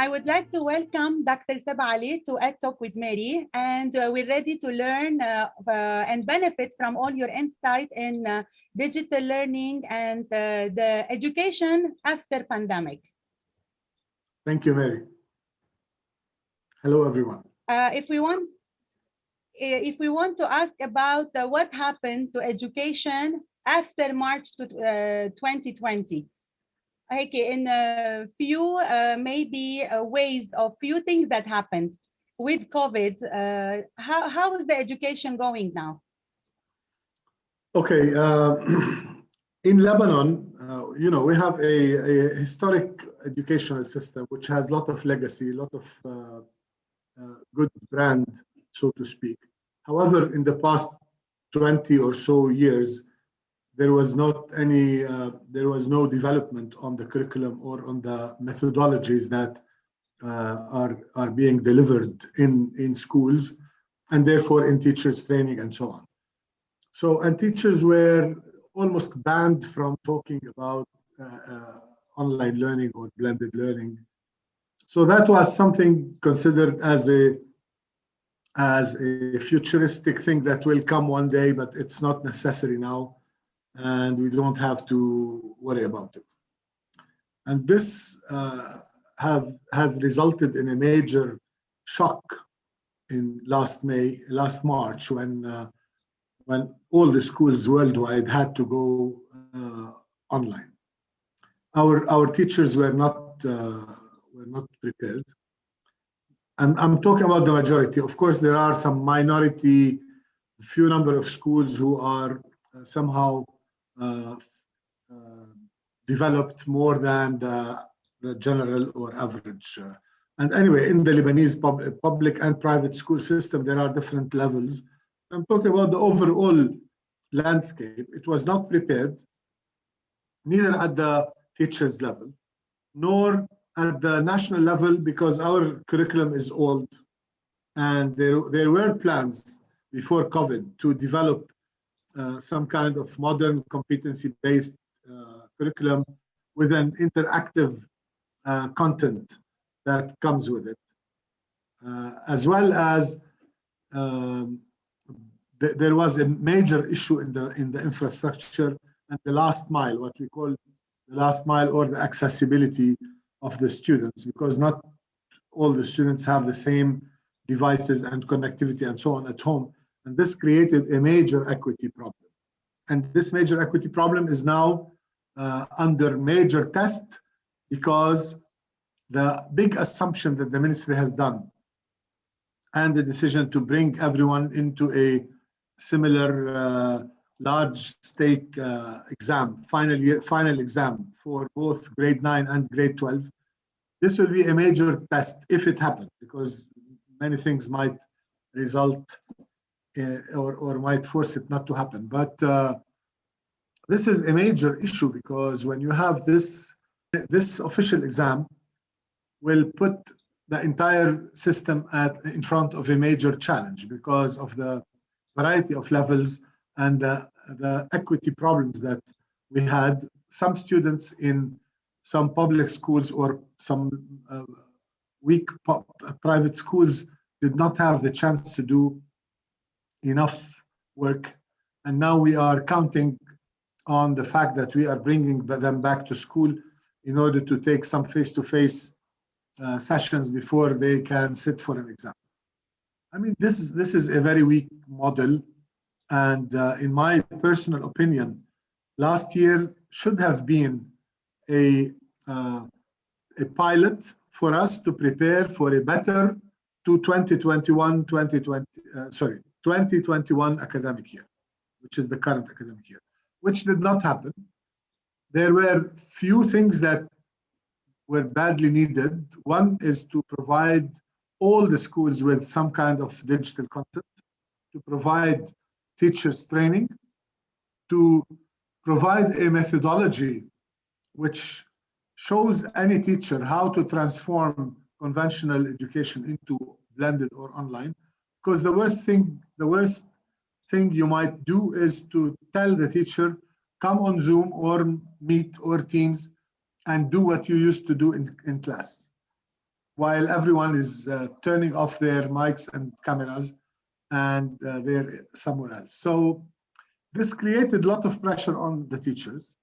I would like to welcome Dr. Sebaaly to Ed Talk with Mary, and we're ready to learn and benefit from all your insight in digital learning and the education after pandemic. Thank you, Mary. Hello, everyone. If we want to ask about what happened to education after March 2020, okay, in a few maybe ways of few things that happened with COVID, how is the education going now? Okay, in Lebanon, we have a historic educational system which has a lot of legacy, a lot of good brand, so to speak. However, in the past 20 or so years, there was no development on the curriculum or on the methodologies that are being delivered in schools, and therefore in teachers training and so on. And teachers were almost banned from talking about online learning or blended learning. So that was something considered as a futuristic thing that will come one day, but it's not necessary now, and we don't have to worry about it. And this has resulted in a major shock in last March, when all the schools worldwide had to go online. Our teachers were not prepared. I'm talking about the majority. Of course, there are some minority, few number of schools who are somehow developed more than the general or average. And anyway, in the Lebanese public and private school system, there are different levels. I'm talking about the overall landscape. It was not prepared, neither at the teachers level, nor at the national level, because our curriculum is old, and there were plans before COVID to develop some kind of modern competency-based curriculum with an interactive content that comes with it, as well as there was a major issue in the infrastructure and the last mile, what we call the last mile, or the accessibility of the students, because not all the students have the same devices and connectivity and so on at home. And this created a major equity problem. And this major equity problem is now under major test, because the big assumption that the ministry has done and the decision to bring everyone into a similar large stake exam, final exam for both grade 9 and grade 12, this will be a major test if it happens, because many things might result or might force it not to happen. But this is a major issue, because when you have this official exam will put the entire system in front of a major challenge, because of the variety of levels and the equity problems that we had. Some students in some public schools or some weak private schools did not have the chance to do enough work. And now we are counting on the fact that we are bringing them back to school in order to take some face-to-face sessions before they can sit for an exam. I mean, this is a very weak model. And in my personal opinion, last year should have been a pilot for us to prepare for a better 2021 academic year, which is the current academic year, which did not happen. There were few things that were badly needed. One is to provide all the schools with some kind of digital content, to provide teachers training, to provide a methodology which shows any teacher how to transform conventional education into blended or online. Because the worst thing you might do is to tell the teacher, come on Zoom or Meet or Teams and do what you used to do in class. while everyone is turning off their mics and cameras and they're somewhere else. So this created a lot of pressure on the teachers.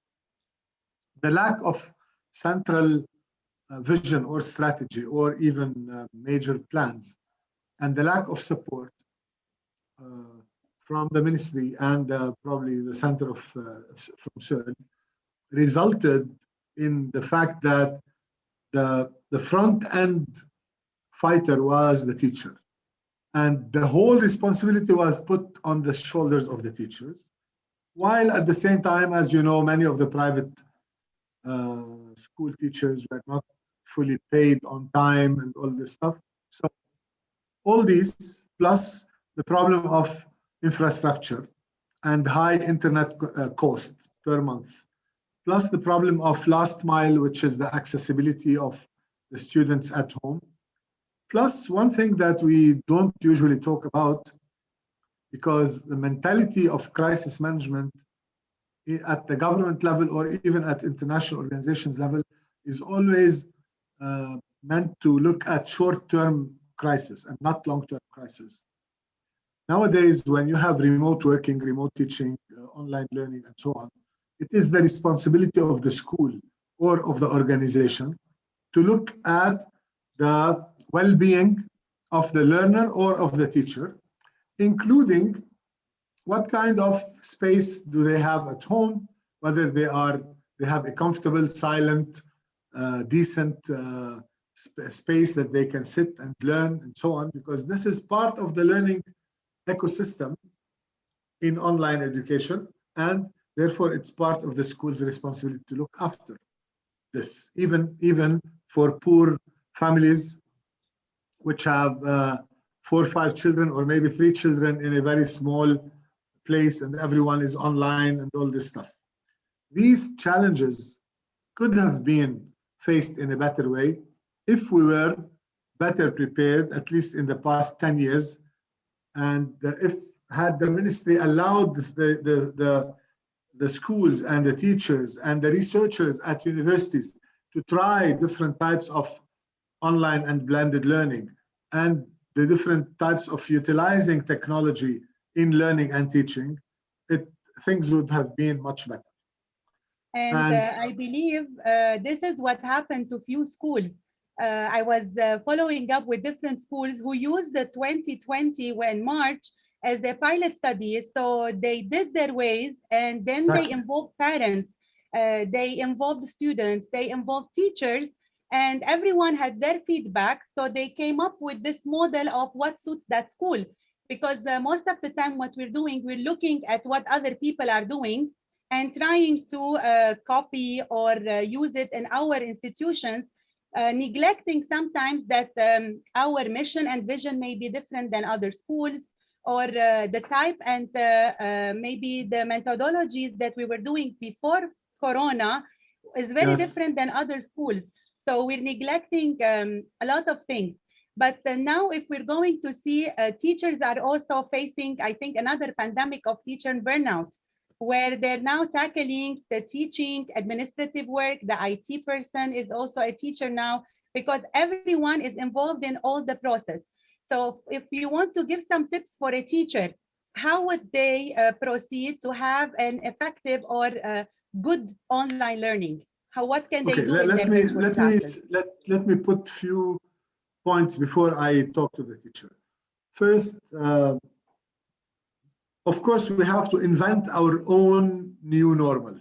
The lack of central vision or strategy or even major plans, and the lack of support from the ministry and probably the center of from CERN resulted in the fact that the front end fighter was the teacher, and the whole responsibility was put on the shoulders of the teachers, while at the same time, as you know, many of the private school teachers were not fully paid on time and all this stuff. So all these, plus the problem of infrastructure and high internet cost per month, plus the problem of last mile, which is the accessibility of the students at home. Plus, one thing that we don't usually talk about, because the mentality of crisis management at the government level or even at international organizations level is always meant to look at short-term crisis and not long-term crisis. Nowadays, when you have remote working, remote teaching, online learning, and so on, it is the responsibility of the school or of the organization to look at the well-being of the learner or of the teacher, including what kind of space do they have at home, whether they have a comfortable, silent, decent space that they can sit and learn and so on, because this is part of the learning ecosystem in online education, and therefore it's part of the school's responsibility to look after this, even for poor families which have 4 or 5 children or maybe 3 children in a very small place and everyone is online and all this stuff. These challenges could have been faced in a better way if we were better prepared, at least in the past 10 years, and if had the ministry allowed the schools and the teachers and the researchers at universities to try different types of online and blended learning and the different types of utilizing technology in learning and teaching, things would have been much better. And I believe this is what happened to few schools. I was following up with different schools who used the 2020 when March as a pilot study. So they did their ways, and then they involved parents, they involved students, they involved teachers, and everyone had their feedback. So they came up with this model of what suits that school. Because most of the time what we're doing, we're looking at what other people are doing and trying to copy or use it in our institutions, neglecting sometimes that our mission and vision may be different than other schools, or the type and maybe the methodologies that we were doing before Corona is very different than other schools. So we're neglecting a lot of things. But now if we're going to see teachers are also facing, I think, another pandemic of teacher burnout, where they're now tackling the teaching, administrative work. The IT person is also a teacher now, because everyone is involved in all the process. So if you want to give some tips for a teacher, how would they proceed to have an effective or good online learning? What can they do in their virtual classes? Let me put few points before I talk to the teacher. First, of course, we have to invent our own new normal.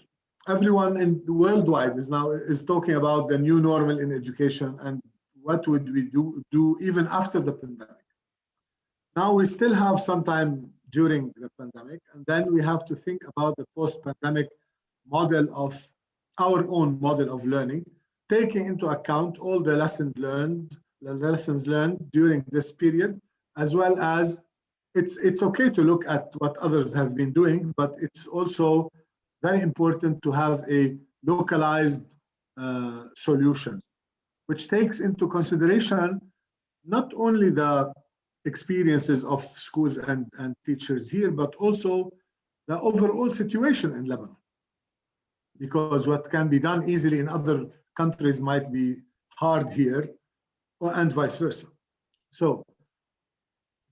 Everyone in the worldwide is talking about the new normal in education and what would we do even after the pandemic. Now we still have some time during the pandemic, and then we have to think about the post-pandemic model of our own model of learning, taking into account all the lessons learned during this period, as well as it's okay to look at what others have been doing, but it's also very important to have a localized solution, which takes into consideration not only the experiences of schools and teachers here, but also the overall situation in Lebanon. Because what can be done easily in other countries might be hard here. and vice versa. So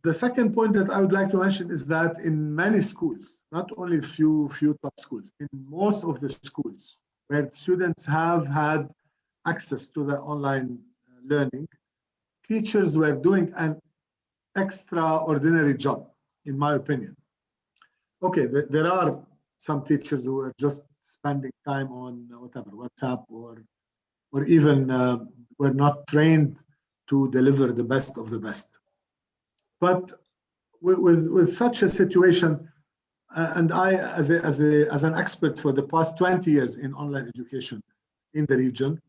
the second point that I would like to mention is that in many schools, not only few top schools, in most of the schools where students have had access to the online learning, teachers were doing an extraordinary job, in my opinion. Okay, there are some teachers who are just spending time on whatever, WhatsApp, or even were not trained to deliver the best of the best. But with such a situation, and I, as an expert for the past 20 years in online education in the region,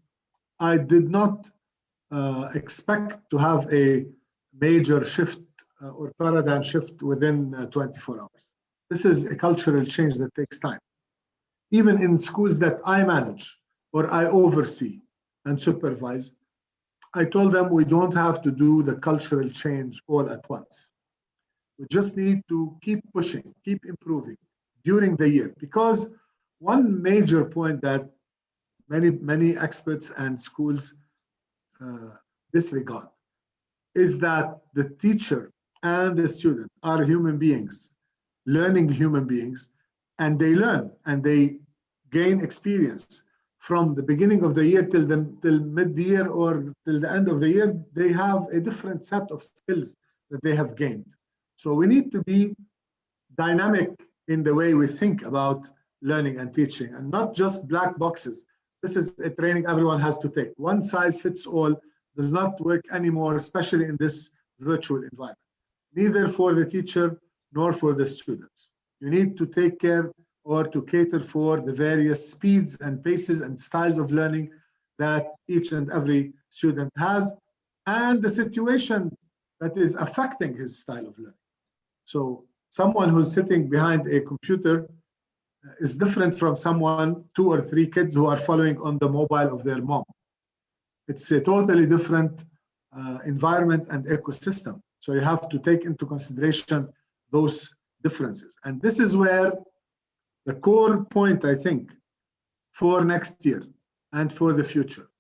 I did not expect to have a major shift or paradigm shift within 24 hours. This is a cultural change that takes time. Even in schools that I manage or I oversee and supervise, I told them we don't have to do the cultural change all at once. We just need to keep pushing, keep improving during the year. Because one major point that many experts and schools disregard is that the teacher and the student are human beings, learning human beings, and they learn and they gain experience from the beginning of the year till mid-year or till the end of the year. They have a different set of skills that they have gained. So we need to be dynamic in the way we think about learning and teaching, and not just black boxes. This is a training everyone has to take. One size fits all does not work anymore, especially in this virtual environment, neither for the teacher nor for the students. You need to take care or to cater for the various speeds and paces and styles of learning that each and every student has, and the situation that is affecting his style of learning. So someone who's sitting behind a computer is different from someone, 2 or 3 kids who are following on the mobile of their mom. It's a totally different environment and ecosystem. So you have to take into consideration those differences. And this is where the core point, I think, for next year and for the future.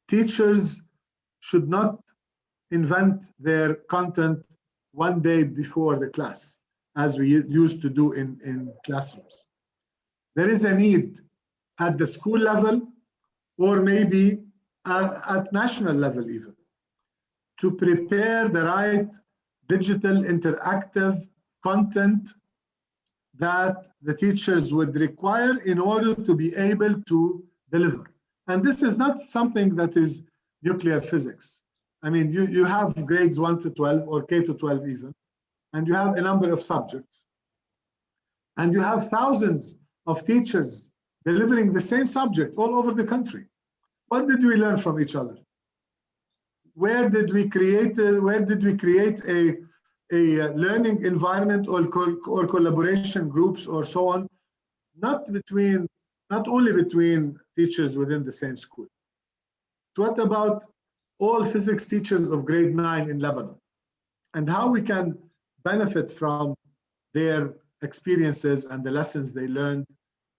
Teachers should not invent their content one day before the class, as we used to do in classrooms. There is a need at the school level, or maybe at national level even, to prepare the right digital interactive content that the teachers would require in order to be able to deliver. And this is not something that is nuclear physics. I mean, you have grades 1 to 12 or K to 12 even, and you have a number of subjects. And you have thousands of teachers delivering the same subject all over the country. What did we learn from each other? Where did we create a learning environment or collaboration groups or so on, not only between teachers within the same school? What about all physics teachers of grade 9 in Lebanon, and how we can benefit from their experiences and the lessons they learned,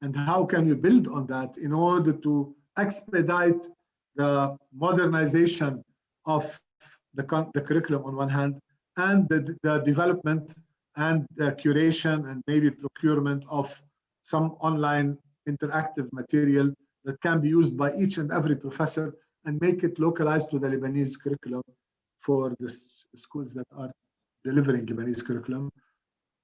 and how can we build on that in order to expedite the modernization of the curriculum on one hand, and the development and the curation and maybe procurement of some online interactive material that can be used by each and every professor and make it localized to the Lebanese curriculum for the schools that are delivering Lebanese curriculum.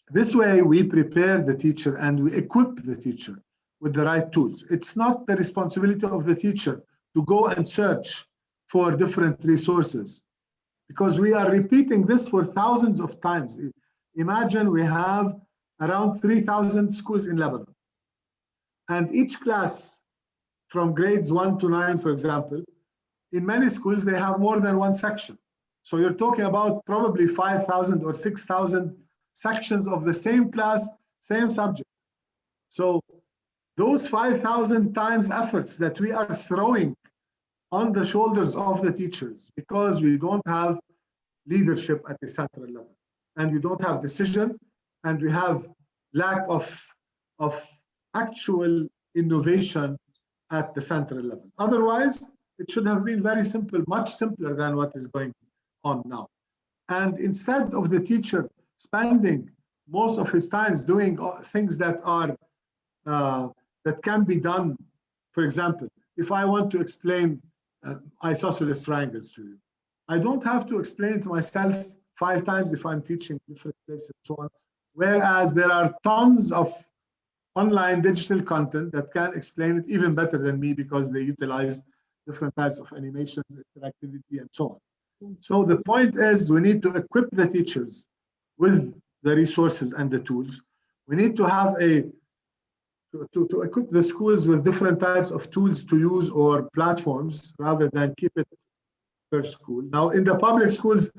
This way we prepare the teacher and we equip the teacher with the right tools. It's not the responsibility of the teacher to go and search for different resources, because we are repeating this for thousands of times. Imagine we have around 3,000 schools in Lebanon, and each class from grades 1 to 9, for example, in many schools they have more than one section. So you're talking about probably 5,000 or 6,000 sections of the same class, same subject. So those 5,000 times efforts that we are throwing on the shoulders of the teachers, because we don't have leadership at the central level, and we don't have decision, and we have lack of actual innovation at the central level. Otherwise, It should have been very simple, much simpler than what is going on now. And instead of the teacher spending most of his times doing things that are that can be done, for example, if I want to explain isosceles triangles to you, I don't have to explain it to myself 5 times if I'm teaching different places and so on. Whereas there are tons of online digital content that can explain it even better than me because they utilize different types of animations, interactivity, and so on. So the point is we need to equip the teachers with the resources and the tools. We need to have to equip the schools with different types of tools to use or platforms rather than keep it per school. Now, in the public schools,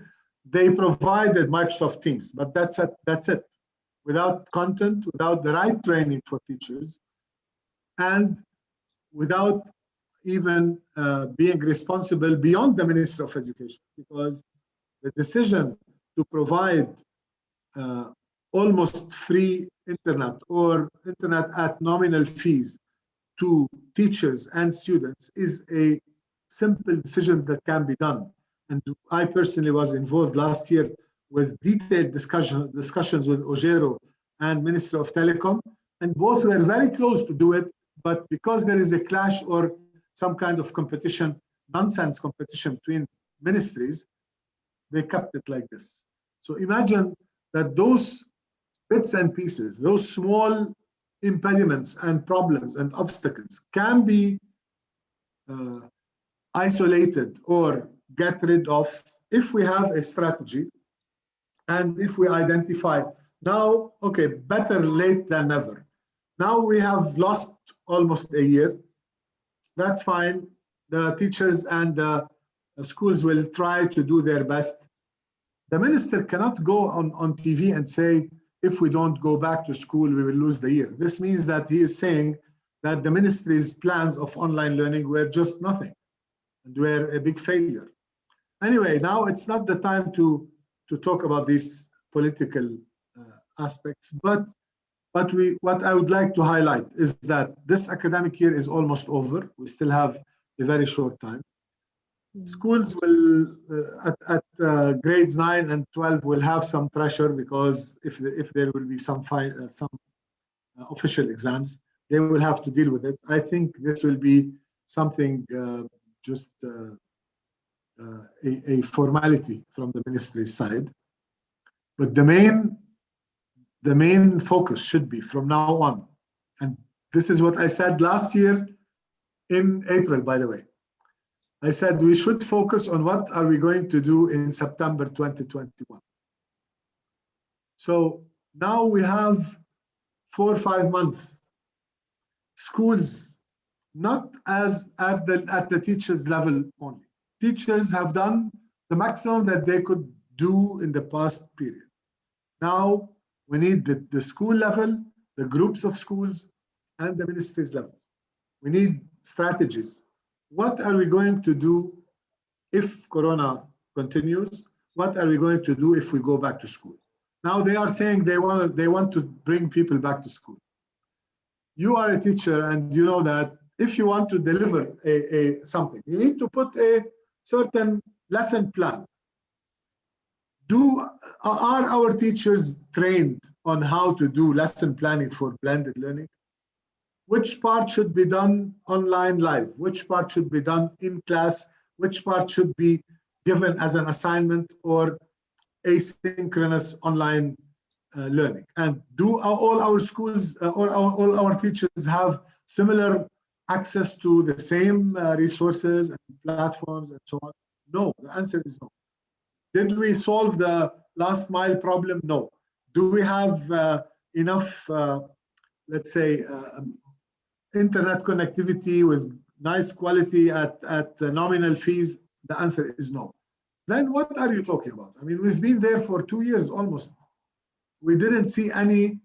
they provided Microsoft Teams, but that's it. Without content, without the right training for teachers, and without even being responsible beyond the Ministry of Education, because the decision to provide almost free internet or internet at nominal fees to teachers and students is a simple decision that can be done. And I personally was involved last year with detailed discussions with Ojero and Minister of Telecom, and both were very close to do it, but because there is a clash or some kind of competition, nonsense competition between ministries, they kept it like this. So imagine that those bits and pieces, those small impediments and problems and obstacles can be isolated or get rid of if we have a strategy and if we identify now, okay, better late than never. Now we have lost almost a year. That's fine. The teachers and the schools will try to do their best. The minister cannot go on TV and say, if we don't go back to school, we will lose the year. This means that he is saying that the ministry's plans of online learning were just nothing and were a big failure. Anyway, now it's not the time to talk about these political aspects, but what I would like to highlight is that this academic year is almost over. We still have a very short time. Schools will, at grades 9 and 12, will have some pressure because if there will be some official exams, they will have to deal with it. I think this will be something just a formality from the ministry's side. But the main focus should be from now on, and this is what I said last year in April, by the way. I said we should focus on what are we going to do in September 2021. So now we have 4 or 5 months. Schools, not as at the teachers' level only. Teachers have done the maximum that they could do in the past period. Now we need the school level, the groups of schools, and the ministry's levels. We need strategies. What are we going to do if Corona continues? What are we going to do if we go back to school? Now they are saying they want to bring people back to school. You are a teacher and you know that if you want to deliver something, you need to put a certain lesson plan. Are our teachers trained on how to do lesson planning for blended learning? Which part should be done online live? Which part should be done in class? Which part should be given as an assignment or asynchronous online learning? And do all our schools or all our teachers have similar access to the same resources and platforms and so on? No, the answer is no. Did we solve the last mile problem? No. Do we have enough, let's say, internet connectivity with nice quality at nominal fees? The answer is no. Then what are you talking about? I mean, we've been there for 2 years almost. We didn't see any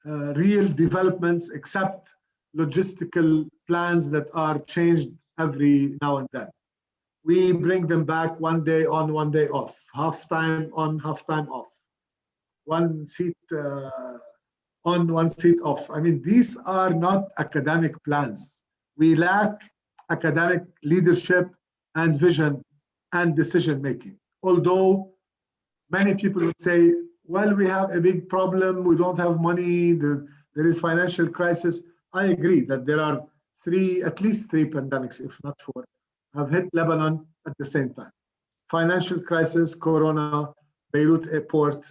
real developments except logistical plans that are changed every now and then. We bring them back 1 day on, 1 day off, half time on, half time off, 1 seat on, 1 seat off. I mean, these are not academic plans. We lack academic leadership and vision and decision making. Although many people would say, well, we have a big problem, we don't have money, there is financial crisis. I agree that there are at least three pandemics, if not four, have hit Lebanon at the same time. Financial crisis, Corona, Beirut airport,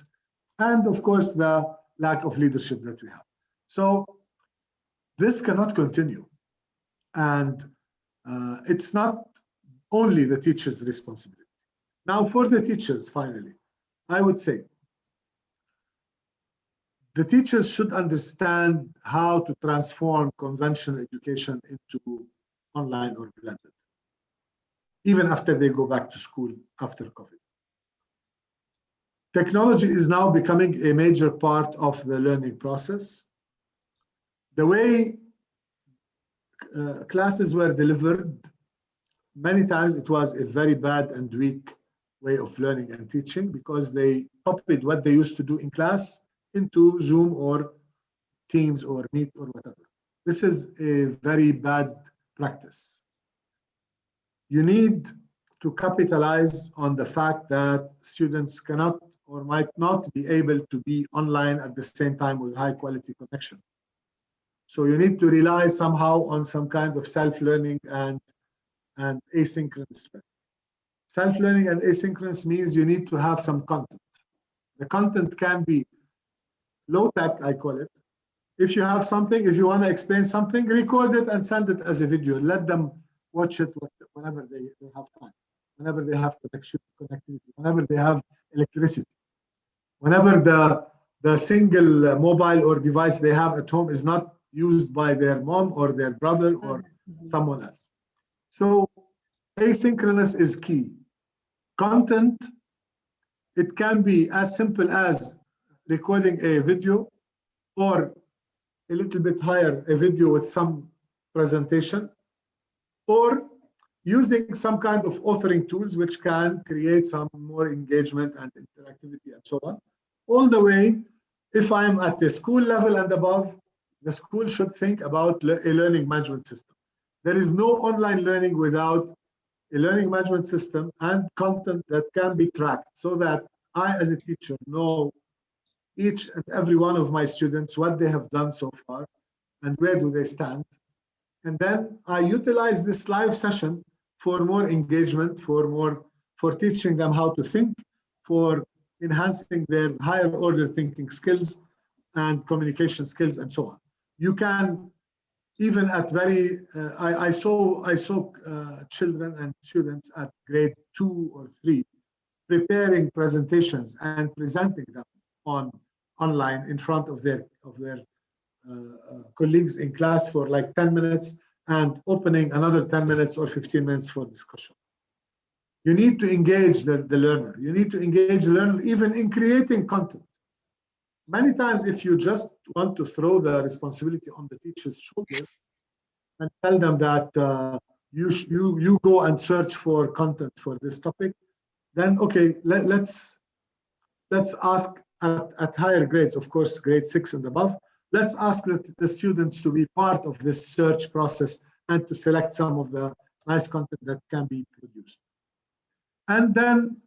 and of course the lack of leadership that we have. So this cannot continue. And it's not only the teacher's responsibility. Now for the teachers, finally, I would say, the teachers should understand how to transform conventional education into online or blended, even after they go back to school after COVID. Technology is now becoming a major part of the learning process. The way classes were delivered, many times it was a very bad and weak way of learning and teaching because they copied what they used to do in class into Zoom or Teams or Meet or whatever. This is a very bad practice. You need to capitalize on the fact that students cannot or might not be able to be online at the same time with high quality connection. So you need to rely somehow on some kind of self-learning and asynchronous learning. Self-learning and asynchronous means you need to have some content. The content can be low tech, I call it. If you have something, if you want to explain something, record it and send it as a video. Let them watch it whenever they have time, whenever they have connectivity, whenever they have electricity, whenever the single mobile or device they have at home is not used by their mom or their brother or someone else. So asynchronous is key. Content, it can be as simple as recording a video or a little bit higher, a video with some presentation, or using some kind of authoring tools which can create some more engagement and interactivity and so on. All the way, if I'm at the school level and above, the school should think about a learning management system. There is no online learning without a learning management system and content that can be tracked so that I, as a teacher, know each and every one of my students, what they have done so far and where do they stand. And then I utilize this live session for more engagement, for teaching them how to think, for enhancing their higher order thinking skills and communication skills and so on. You can, even at very, I saw children and students at grade 2 or 3 preparing presentations and presenting them online in front of their colleagues in class for like 10 minutes and opening another 10 minutes or 15 minutes for discussion. You need to engage the learner. You need to engage the learner even in creating content. Many times, if you just want to throw the responsibility on the teacher's shoulder and tell them that you go and search for content for this topic, then okay, let's ask at higher grades, of course, grade 6 and above, let's ask the students to be part of this search process and to select some of the nice content that can be produced. And then,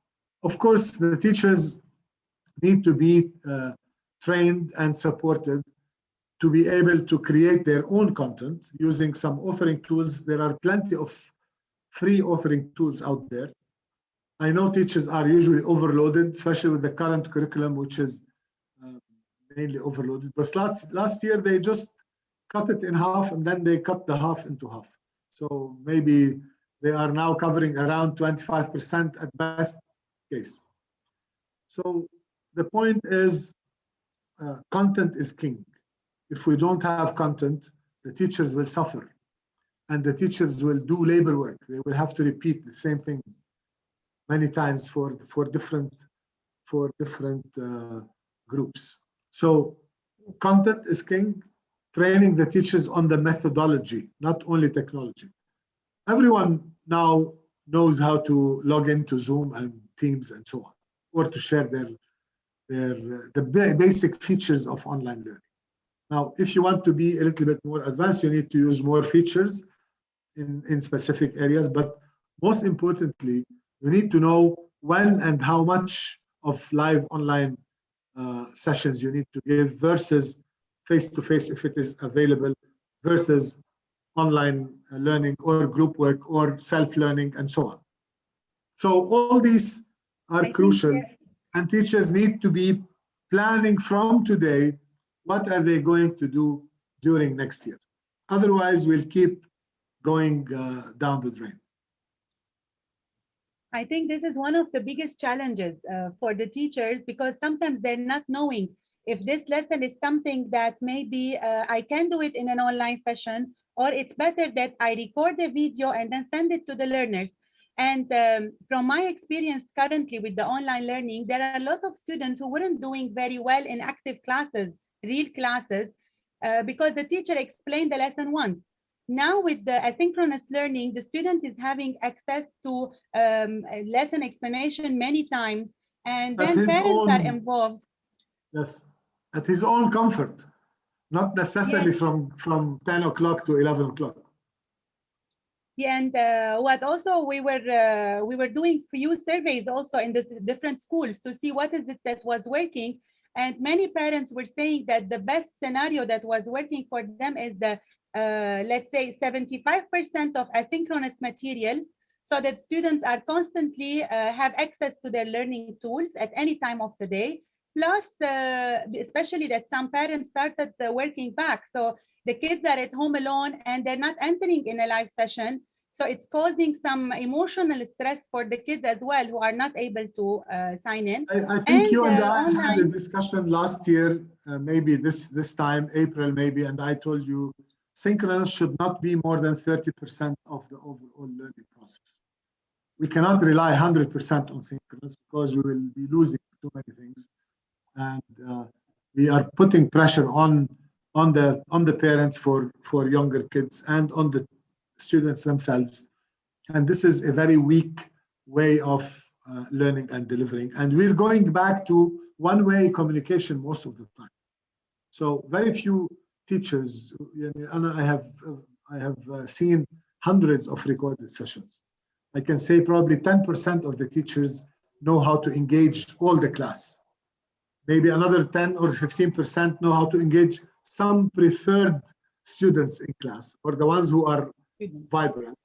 of course, the teachers need to be trained and supported to be able to create their own content using some authoring tools. There are plenty of free authoring tools out there. I know teachers are usually overloaded, especially with the current curriculum, which is mainly overloaded. But last year, they just cut it in half, and then they cut the half into half. So maybe they are now covering around 25% at best case. So the point is, content is king. If we don't have content, the teachers will suffer, and the teachers will do labor work. They will have to repeat the same thing many times for different groups. So content is king. Training the teachers on the methodology, not only technology. Everyone now knows how to log into Zoom and Teams and so on, or to share the basic features of online learning. Now, if you want to be a little bit more advanced, you need to use more features. in specific areas, but most importantly, you need to know when and how much of live online sessions you need to give versus face-to-face if it is available, versus online learning or group work or self-learning and so on. So all these are crucial, and teachers need to be planning from today what are they going to do during next year. Otherwise, we'll keep going down the drain. I think this is one of the biggest challenges for the teachers, because sometimes they're not knowing if this lesson is something that maybe I can do it in an online session, or it's better that I record a video and then send it to the learners. And from my experience currently with the online learning, there are a lot of students who weren't doing very well in active classes, real classes, because the teacher explained the lesson once. Now with the asynchronous learning, the student is having access to lesson explanation many times, and then parents are involved. Yes, at his own comfort, not necessarily Yes. from 10 o'clock to 11 o'clock. Yeah, and what also we were doing few surveys also in the different schools to see what is it that was working, and many parents were saying that the best scenario that was working for them is the let's say 75% of asynchronous materials, so that students are constantly have access to their learning tools at any time of the day. Plus, especially that some parents started working back, so the kids are at home alone and they're not entering in a live session. So it's causing some emotional stress for the kids as well, who are not able to sign in. I think you and I had a discussion last year, maybe this time, April maybe, and I told you synchronous should not be more than 30% of the overall learning process. We cannot rely 100% on synchronous because we will be losing too many things. And we are putting pressure on the parents for younger kids and on the students themselves, and this is a very weak way of learning and delivering, and we're going back to one-way communication most of the time. So very few teachers, and I have seen hundreds of recorded sessions. I can say probably 10% of the teachers know how to engage all the class. Maybe another 10 or 15% know how to engage some preferred students in class, or the ones who are vibrant.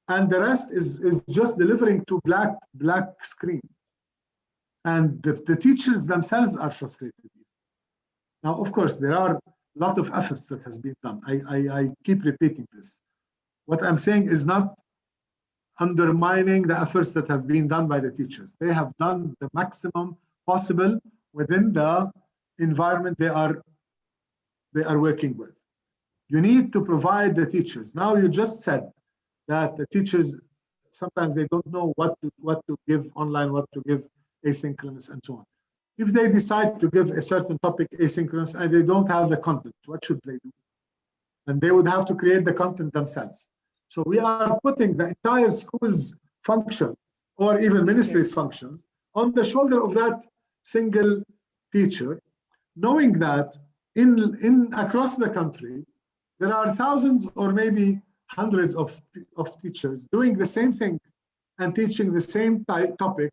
And the rest is just delivering to black screen. And the teachers themselves are frustrated. Now, of course, there are a lot of efforts that has been done. I keep repeating this. What I'm saying is not undermining the efforts that have been done by the teachers. They have done the maximum possible within the environment they are working with. You need to provide the teachers. Now you just said that the teachers, sometimes they don't know what to give online, what to give asynchronous, and so on. If they decide to give a certain topic asynchronous and they don't have the content, what should they do? And they would have to create the content themselves. So we are putting the entire school's function, or even ministry's functions, on the shoulder of that single teacher, knowing that in across the country, there are thousands or maybe hundreds of teachers doing the same thing and teaching the same topic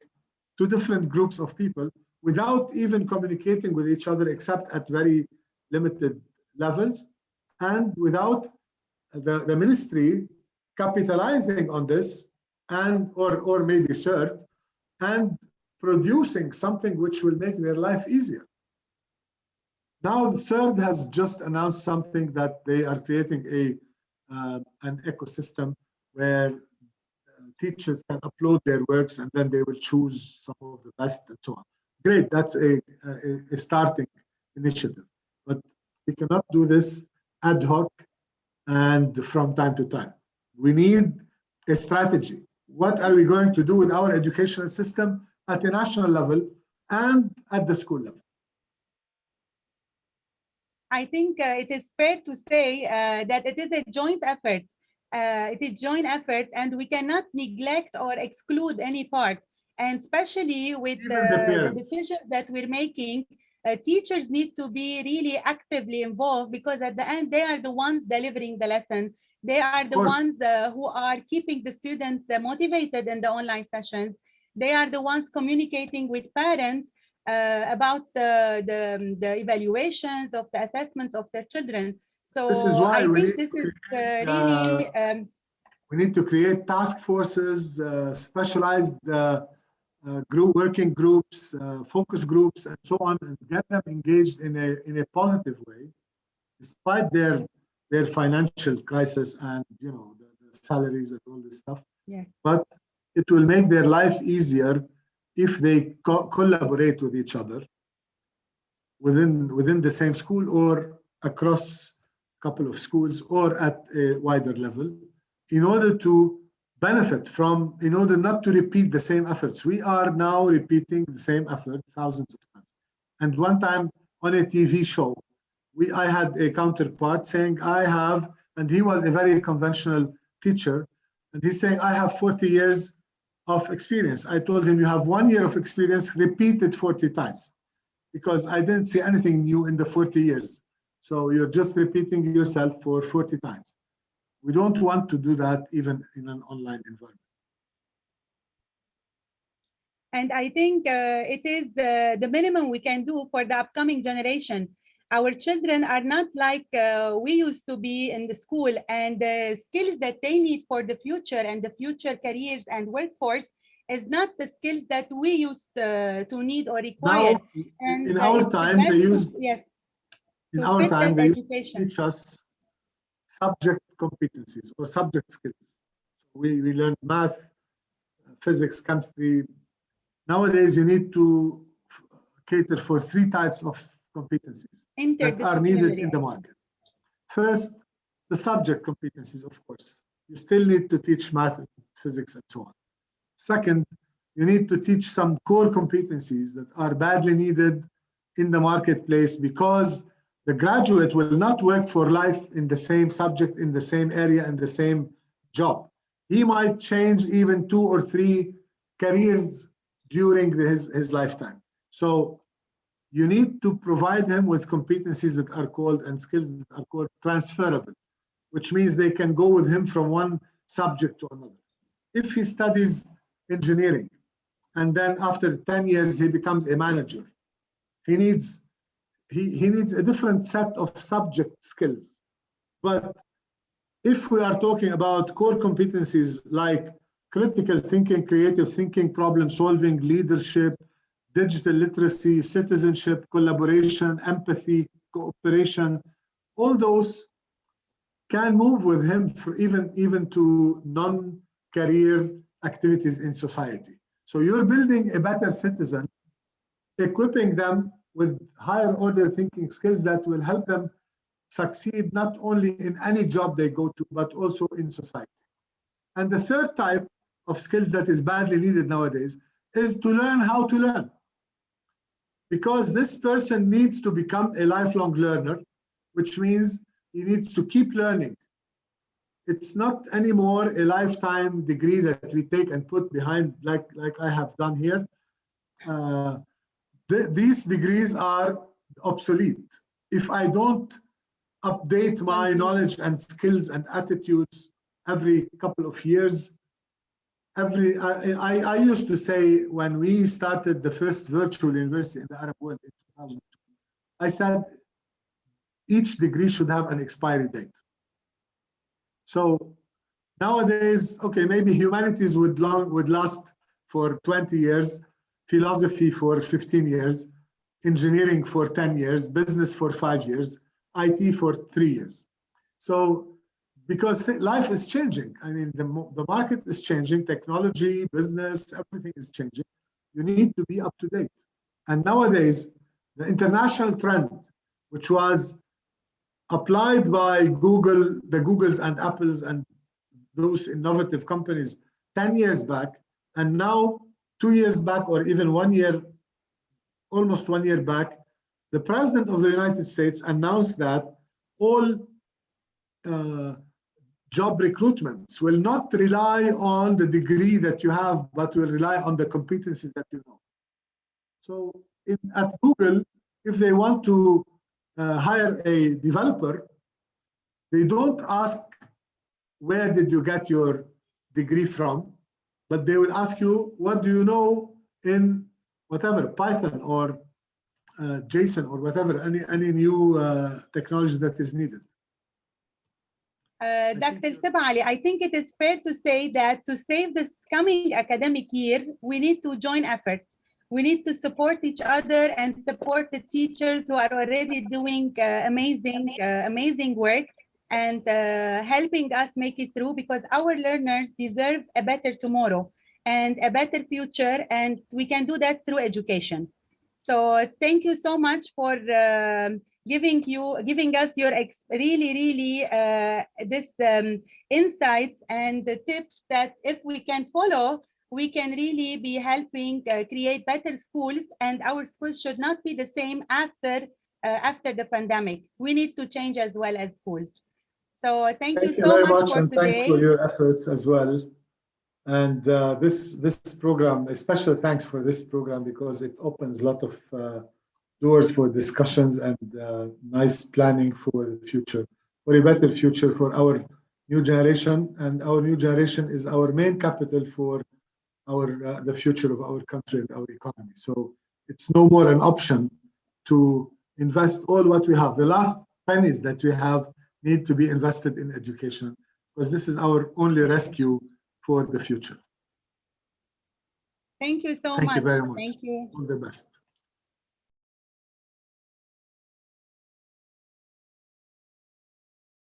to different groups of people without even communicating with each other except at very limited levels, and without the ministry capitalizing on this and or maybe CERT and producing something which will make their life easier. Now the CERT has just announced something that they are creating an ecosystem where teachers can upload their works and then they will choose some of the best and so on. Great, that's a starting initiative, but we cannot do this ad hoc and from time to time. We need a strategy. What are we going to do with our educational system at a national level and at the school level? I think it is fair to say that it is a joint effort. It is joint effort, and we cannot neglect or exclude any part. And especially with the decisions that we're making, Teachers need to be really actively involved, because at the end, they are the ones delivering the lesson. They are the ones who are keeping the students motivated in the online sessions. They are the ones communicating with parents about the evaluations of the assessments of their children. So this is why I think this is really we need to create task forces, specialized working groups, focus groups, and so on, and get them engaged in a positive way, despite their financial crisis and the salaries and all this stuff. Yeah. But it will make their life easier if they collaborate with each other within the same school or across a couple of schools or at a wider level, in order to benefit from, in order not to repeat the same efforts. We are now repeating the same effort thousands of times. And one time on a TV show, I had a counterpart saying, I have, and he was a very conventional teacher, and he's saying, I have 40 years of experience. I told him, you have 1 year of experience, repeat it 40 times, because I didn't see anything new in the 40 years. So you're just repeating yourself for 40 times. We don't want to do that even in an online environment. And I think it is the minimum we can do for the upcoming generation. Our children are not like we used to be in the school, and the skills that they need for the future and the future careers and workforce is not the skills that we used to need or require. Now, and in our time, they used, yes, in our time, they education. teach us subject competencies or subject skills. So we learned math, physics, chemistry. Nowadays, you need to cater for 3 types of competencies that are needed in the market. First, the subject competencies, of course. You still need to teach math, physics, and so on. Second, you need to teach some core competencies that are badly needed in the marketplace, because the graduate will not work for life in the same subject, in the same area, in the same job. He might change even 2 or 3 careers during his lifetime. So you need to provide him with competencies that are called, and skills that are called transferable, which means they can go with him from one subject to another. If he studies engineering and then after 10 years he becomes a manager, he needs a different set of subject skills. But if we are talking about core competencies like critical thinking, creative thinking, problem solving, leadership, digital literacy, citizenship, collaboration, empathy, cooperation, all those can move with him for even to non-career activities in society. So you're building a better citizen, equipping them with higher order thinking skills that will help them succeed not only in any job they go to, but also in society. And the third type of skills that is badly needed nowadays is to learn how to learn. Because this person needs to become a lifelong learner, which means he needs to keep learning. It's not anymore a lifetime degree that we take and put behind, like I have done here. These degrees are obsolete. If I don't update my knowledge and skills and attitudes every couple of years, I used to say, when we started the first virtual university in the Arab world in 2002, I said each degree should have an expiry date. So nowadays, okay, maybe humanities would last for 20 years, philosophy for 15 years, engineering for 10 years, business for 5 years, IT for 3 years. So because life is changing. I mean, the market is changing, technology, business, everything is changing. You need to be up to date. And nowadays, the international trend, which was applied by Google, the Googles and Apples and those innovative companies 10 years back, and now 2 years back, or even 1 year, almost 1 year back, the President of the United States announced that all job recruitments will not rely on the degree that you have, but will rely on the competencies that you know. So at Google, if they want to hire a developer, they don't ask, where did you get your degree from? But they will ask you, what do you know in whatever, Python or JSON or whatever, any new technology that is needed. Dr. Sebaaly, I think it is fair to say that to save this coming academic year, we need to join efforts. We need to support each other and support the teachers who are already doing amazing work and helping us make it through, because our learners deserve a better tomorrow and a better future, and we can do that through education. So thank you so much for giving us your really this insights and the tips that if we can follow, we can really be helping create better schools, and our schools should not be the same after the pandemic. We need to change as well as schools. So thank you so much for today. Thanks for your efforts as well. And this program, a special thanks for this program, because it opens a lot of doors for discussions and nice planning for the future, for a better future for our new generation. And our new generation is our main capital for our the future of our country and our economy. So it's no more an option to invest all what we have. The last pennies that we have need to be invested in education, because this is our only rescue for the future. Thank you so much. Thank you very much. Thank you. All the best.